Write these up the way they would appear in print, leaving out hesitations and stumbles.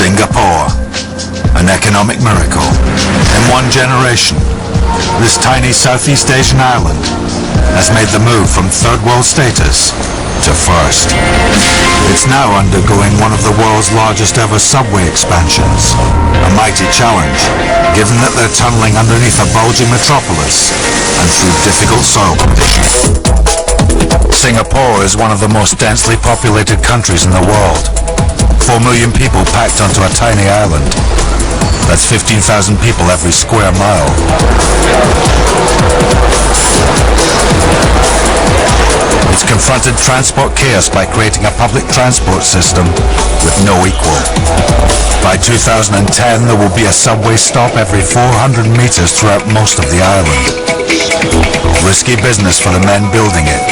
Singapore, an economic miracle. In one generation, this tiny Southeast Asian island has made the move from third world status to first. It's now undergoing one of the world's largest ever subway expansions, a mighty challenge, given that they're tunneling underneath a bulging metropolis and through difficult soil conditions. Singapore is one of the most densely populated countries in the world. 4 million people packed onto a tiny island. That's 15,000 people every square mile. It's confronted transport chaos by creating a public transport system with no equal. By 2010, there will be a subway stop every 400 meters throughout most of the island. Risky business for the men building it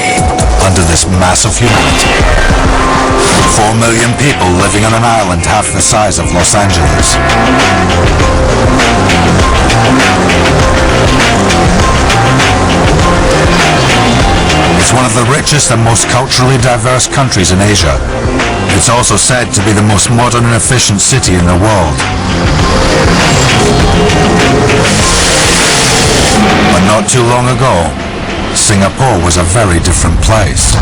under this mass of humanity. 4 million people living on an island half the size of Los Angeles. It's one of the richest and most culturally diverse countries in Asia. It's also said to be the most modern and efficient city in the world. But not too long ago, Singapore was a very different place.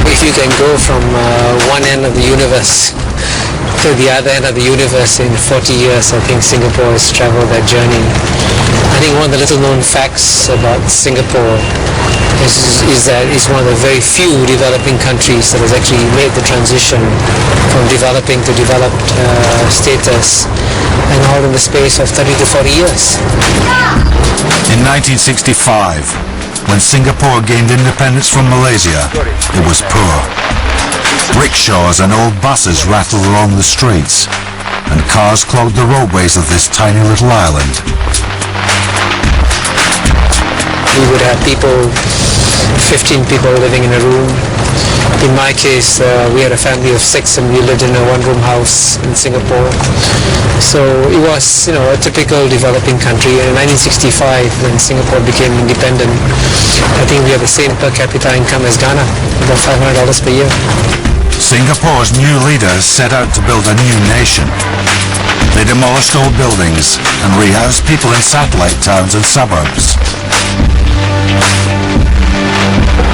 If you can go from one end of the universe to the other end of the universe in 40 years, I think Singapore has traveled that journey. I think one of the little known facts about Singapore is that it's one of the very few developing countries that has actually made the transition from developing to developed status, and all in the space of 30 to 40 years. In 1965, when Singapore gained independence from Malaysia, it was poor. Rickshaws and old buses rattled along the streets, and cars clogged the roadways of this tiny little island. We would have 15 people living in a room. In my case, we had a family of 6 and we lived in a one-room house in Singapore. So it was, a typical developing country. In 1965, when Singapore became independent, I think we had the same per capita income as Ghana, about $500 per year. Singapore's new leaders set out to build a new nation. They demolished old buildings and rehoused people in satellite towns and suburbs.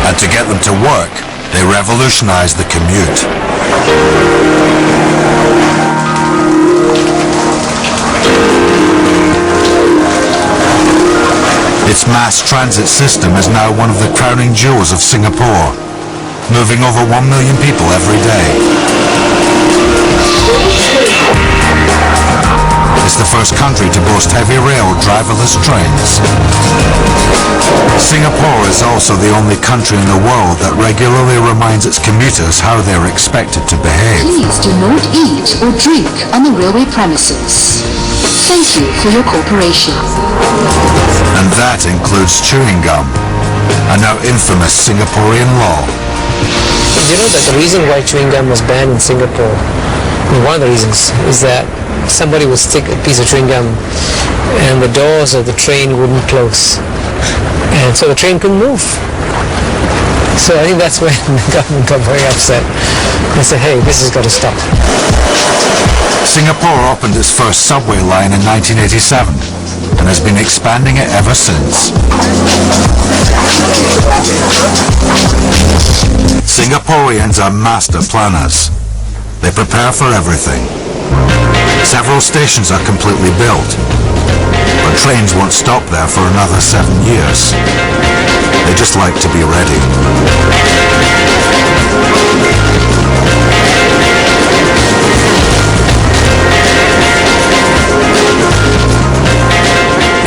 And to get them to work, they revolutionized the commute. Its mass transit system is now one of the crowning jewels of Singapore, moving over 1 million people every day. It's the first country to boast heavy rail driverless trains. Singapore is also the only country in the world that regularly reminds its commuters how they are expected to behave. Please do not eat or drink on the railway premises. Thank you for your cooperation. And that includes chewing gum, a now infamous Singaporean law. Did you know that the reason why chewing gum was banned in Singapore, one of the reasons, is that somebody would stick a piece of chewing gum and the doors of the train wouldn't close, and so the train couldn't move. So I think that's when the government got very upset. They said, hey, this has got to stop. Singapore opened its first subway line in 1987 and has been expanding it ever since. Singaporeans are master planners. They prepare for everything. Several stations are completely built, but trains won't stop there for another 7 years. They just like to be ready.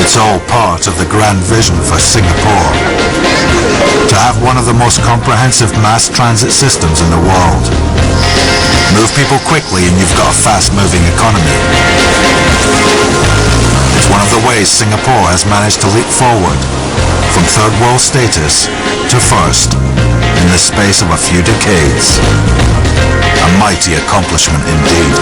It's all part of the grand vision for Singapore, to have one of the most comprehensive mass transit systems in the world. Move people quickly and you've got a fast-moving economy. It's one of the ways Singapore has managed to leap forward from third world status to first in the space of a few decades. A mighty accomplishment indeed.